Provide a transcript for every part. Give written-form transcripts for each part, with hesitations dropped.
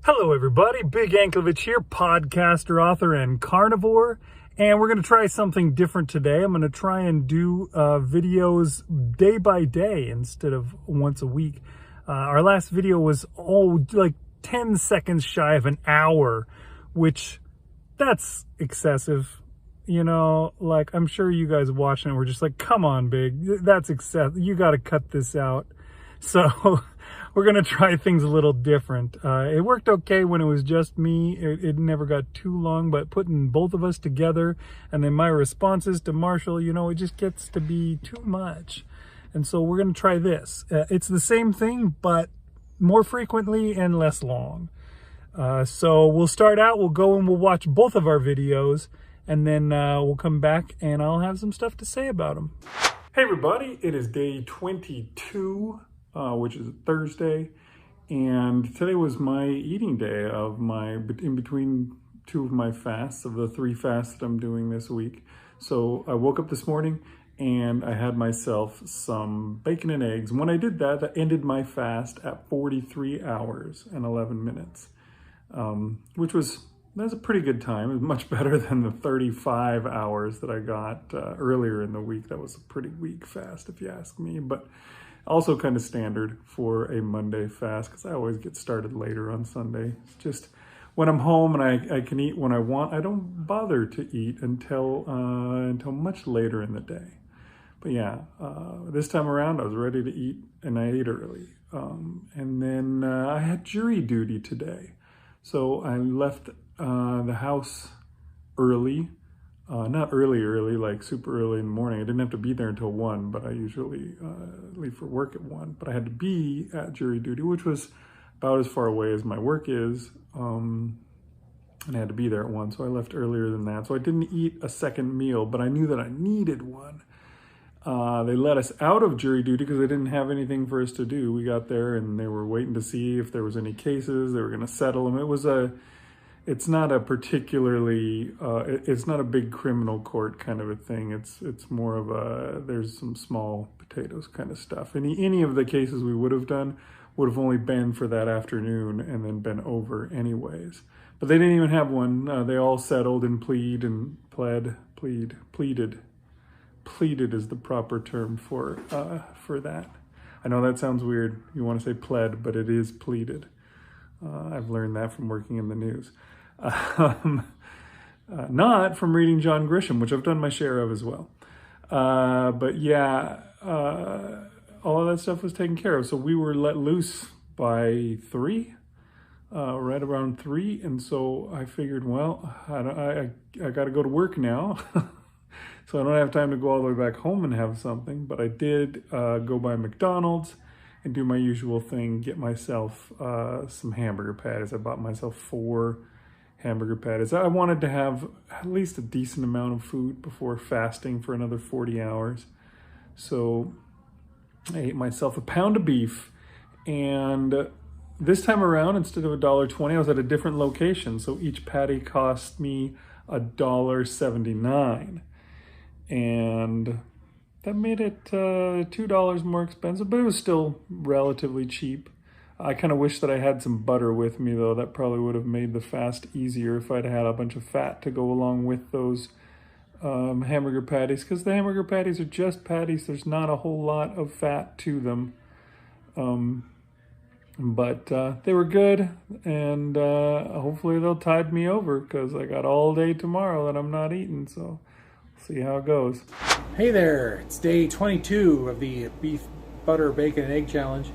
Hello everybody, Big Anklevich here, podcaster, author, and carnivore. And we're going to try something different today. I'm going to try and do videos day by day instead of once a week. Our last video was like 10 seconds shy of an hour, which that's excessive. You know, like I'm sure you guys watching it were just like, come on, Big, that's excessive. You got to cut this out. So we're going to try things a little different. It worked okay when it was just me. It never got too long, but putting both of us together and then my responses to Marshall, you know, it just gets to be too much. And so we're going to try this. It's the same thing, but more frequently and less long. So we'll start out, we'll go and we'll watch both of our videos, and then we'll come back and I'll have some stuff to say about them. Hey everybody, it is day 22. Which is Thursday, and today was my eating day of in between two of my fasts, of the 3 fasts that I'm doing this week. So I woke up this morning and I had myself some bacon and eggs. When I did that, that ended my fast at 43 hours and 11 minutes, that's a pretty good time. It was much better than the 35 hours that I got earlier in the week. That was a pretty weak fast, if you ask me, but also kind of standard for a Monday fast because I always get started later on Sunday. It's just when I'm home and I can eat when I want, I don't bother to eat until much later in the day. But yeah, this time around I was ready to eat and I ate early. And then I had jury duty today. So I left the house early. Not early, like super early in the morning. I didn't have to be there until 1, but I usually leave for work at 1. But I had to be at jury duty, which was about as far away as my work is. And I had to be there at 1, so I left earlier than that. So I didn't eat a second meal, but I knew that I needed one. They let us out of jury duty because they didn't have anything for us to do. We got there and they were waiting to see if there was any cases. They were going to settle them. It's not a particularly, it's not a big criminal court kind of a thing. It's more of there's some small potatoes kind of stuff. Any of the cases we would have done would have only been for that afternoon and then been over anyways. But they didn't even have one. They all settled and pleaded. Pleaded is the proper term for that. I know that sounds weird. You want to say pled, but it is pleaded. I've learned that from working in the news. Not from reading John Grisham, which I've done my share of as well. But yeah, all of that stuff was taken care of. So we were let loose by 3, right around 3. And so I figured, well, I got to go to work now. So I don't have time to go all the way back home and have something. But I did go by McDonald's and do my usual thing, get myself some hamburger patties. I bought myself 4 hamburger patties. I wanted to have at least a decent amount of food before fasting for another 40 hours. So I ate myself a pound of beef, and this time around, instead of $1.20, I was at a different location. So each patty cost me $1.79. And that made it $2 more expensive, but it was still relatively cheap. I kind of wish that I had some butter with me, though. That probably would have made the fast easier if I'd had a bunch of fat to go along with those hamburger patties, because the hamburger patties are just patties. There's not a whole lot of fat to them. But they were good, and hopefully they'll tide me over, because I got all day tomorrow that I'm not eating, so see how it goes. Hey there, it's day 22 of the beef, butter, bacon, and egg challenge.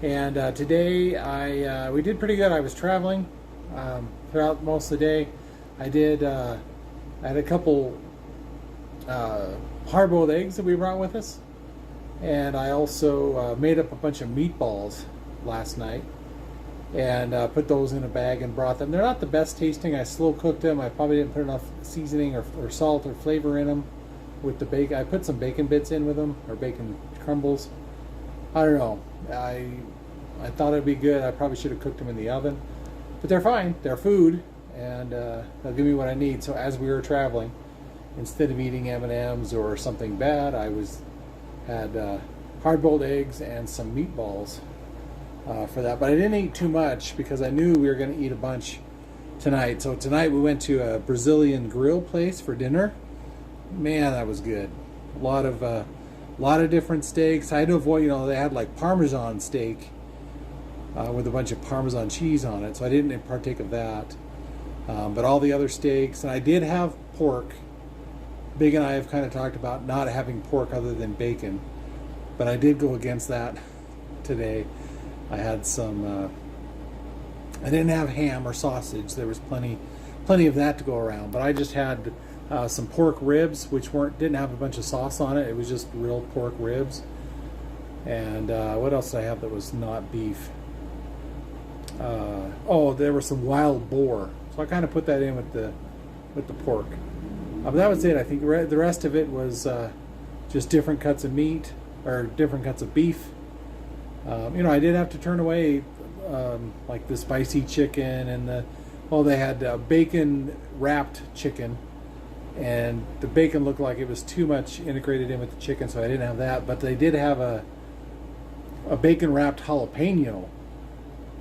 And today we did pretty good. I was traveling throughout most of the day. I had a couple hard-boiled eggs that we brought with us. And I also made up a bunch of meatballs last night and put those in a bag and brought them. They're not the best tasting. I slow cooked them. I probably didn't put enough seasoning or salt or flavor in them with the bacon. I put some bacon bits in with them, or bacon crumbles. I don't know. I thought it'd be good. I probably should have cooked them in the oven, but they're fine. They're food, and they'll give me what I need. So as we were traveling, instead of eating M&Ms or something bad, I had hard-boiled eggs and some meatballs for that. But I didn't eat too much because I knew we were going to eat a bunch tonight. So tonight we went to a Brazilian grill place for dinner. Man, that was good. A lot of different steaks. I had to avoid, they had like Parmesan steak with a bunch of Parmesan cheese on it, so I didn't partake of that. But all the other steaks, and I did have pork. Big and I have kind of talked about not having pork other than bacon, but I did go against that today. I had some. I didn't have ham or sausage. There was plenty of that to go around, but I just had some pork ribs, which didn't have a bunch of sauce on it. It was just real pork ribs. And what else did I have that was not beef? There was some wild boar, so I kind of put that in with the pork. But that was it. I think the rest of it was just different cuts of meat or different cuts of beef. I did have to turn away like the spicy chicken and they had bacon wrapped chicken, and the bacon looked like it was too much integrated in with the chicken, so I didn't have that. But they did have a bacon wrapped jalapeno,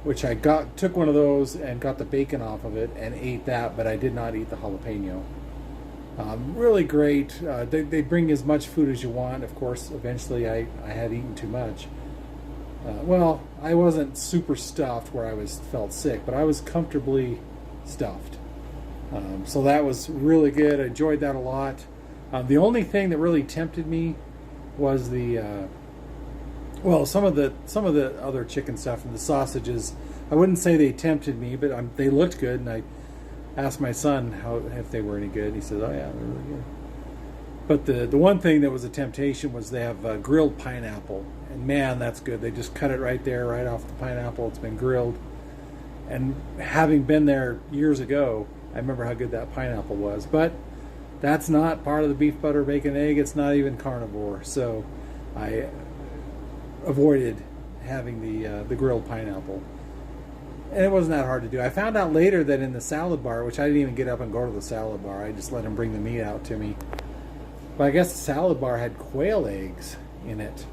which I took one of those and got the bacon off of it and ate that, but I did not eat the jalapeno. Really great. They bring as much food as you want. Of course, eventually I had eaten too much. I wasn't super stuffed where I felt sick, but I was comfortably stuffed. So that was really good. I enjoyed that a lot. The only thing that really tempted me was some of the other chicken stuff and the sausages. I wouldn't say they tempted me, but they looked good, and I asked my son if they were any good. He said, "Oh yeah, they're really good." But the one thing that was a temptation was they have grilled pineapple, and man, that's good. They just cut it right there, right off the pineapple. It's been grilled, and having been there years ago, I remember how good that pineapple was. But that's not part of the beef, butter, bacon, egg. It's not even carnivore, so I avoided having the grilled pineapple. And it wasn't that hard to do. I found out later that in the salad bar, which I didn't even get up and go to the salad bar, I just let him bring the meat out to me. But I guess the salad bar had quail eggs in it.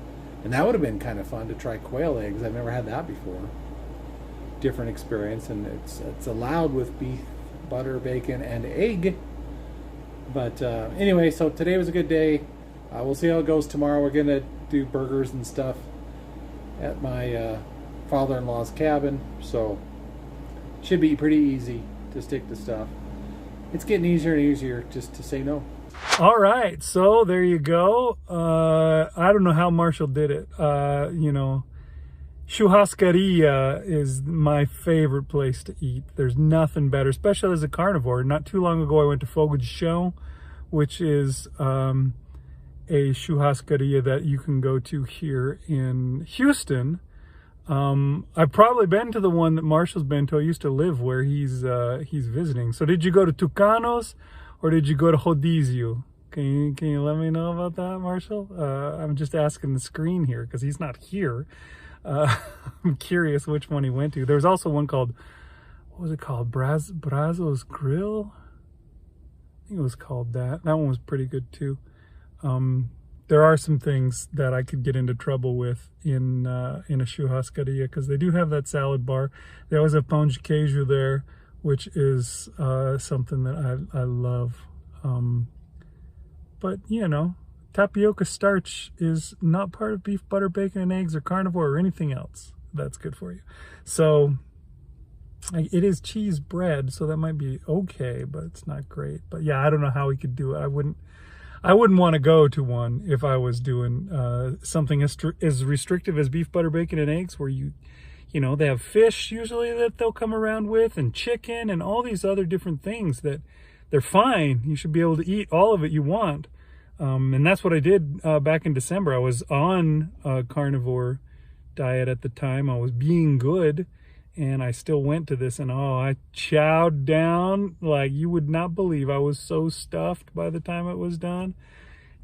And that would have been kind of fun to try quail eggs. I've never had that before. Different experience, and it's allowed with beef, butter, bacon, and egg. But anyway, so today was a good day. We'll see how it goes tomorrow. We're going to do burgers and stuff at my father-in-law's cabin, so should be pretty easy to stick to stuff. It's getting easier and easier just to say no. All right, so there you go. I don't know how Marshall did it. Churrascaria is my favorite place to eat. There's nothing better, especially as a carnivore. Not too long ago, I went to Fogo de Chão, which is a churrascaria that you can go to here in Houston. I've probably been to the one that Marshall's been to. I used to live where he's visiting. So did you go to Tucanos or did you go to Rodizio? Can you let me know about that, Marshall? I'm just asking the screen here because he's not here. I'm curious which one he went to. There was also one called, what was it called? Brazos Grill? I think it was called that. That one was pretty good too. There are some things that I could get into trouble with in a churrascaria because they do have that salad bar. They always have pão de queijo there, which is something that I love. But tapioca starch is not part of beef, butter, bacon, and eggs, or carnivore, or anything else that's good for you. So it is cheese bread, so that might be okay, but it's not great. But yeah, I don't know how we could do it. I wouldn't want to go to one if I was doing something as restrictive as beef, butter, bacon, and eggs, where they have fish usually that they'll come around with, and chicken, and all these other different things that they're fine. You should be able to eat all of it you want. And that's what I did back in December. I was on a carnivore diet at the time. I was being good, and I still went to this, and I chowed down like you would not believe. I was so stuffed by the time it was done,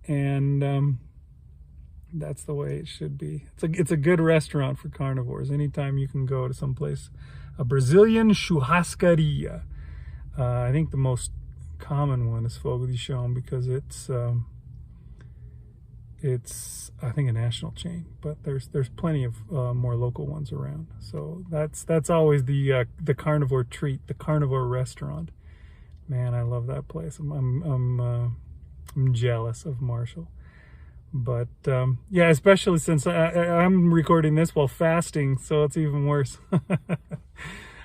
and that's the way it should be. It's a good restaurant for carnivores. Anytime you can go to someplace, a Brazilian churrascaria. I think the most common one is Fogo de Chão because it's I think a national chain, but there's plenty of more local ones around. So that's always the carnivore treat, the carnivore restaurant. Man, I love that place. I'm jealous of Marshall. But yeah, especially since I'm recording this while fasting, so it's even worse.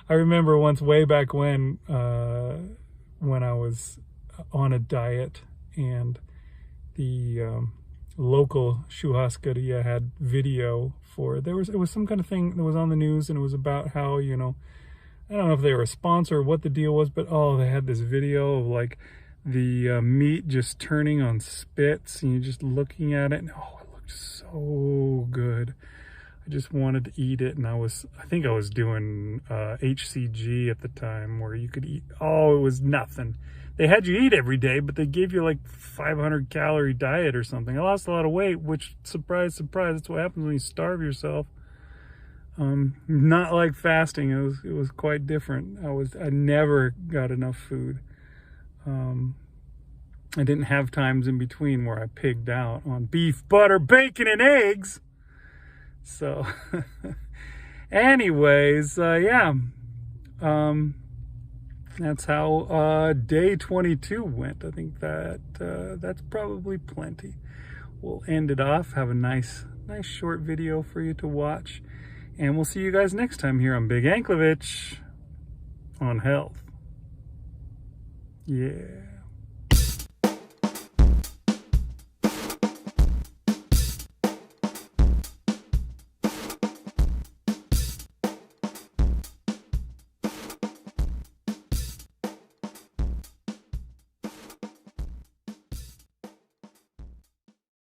I remember once way back when I was on a diet, and the local churrascaria had video for it was some kind of thing that was on the news, and it was about how, you know, I don't know if they were a sponsor or what the deal was, but oh, they had this video of like the meat just turning on spits, and you're just looking at it, and oh, it looked so good. I just wanted to eat it, and I think I was doing HCG at the time, where you could eat, oh, it was nothing. They had you eat every day, but they gave you like 500 calorie diet or something. I lost a lot of weight, which, surprise, surprise, that's what happens when you starve yourself. Not like fasting. It was quite different. I never got enough food. I didn't have times in between where I pigged out on beef, butter, bacon, and eggs. So, anyways, yeah. That's how day 22 went. I think that's probably plenty. We'll end it off. Have a nice short video for you to watch. And we'll see you guys next time here on Big Anklovich on health. Yeah.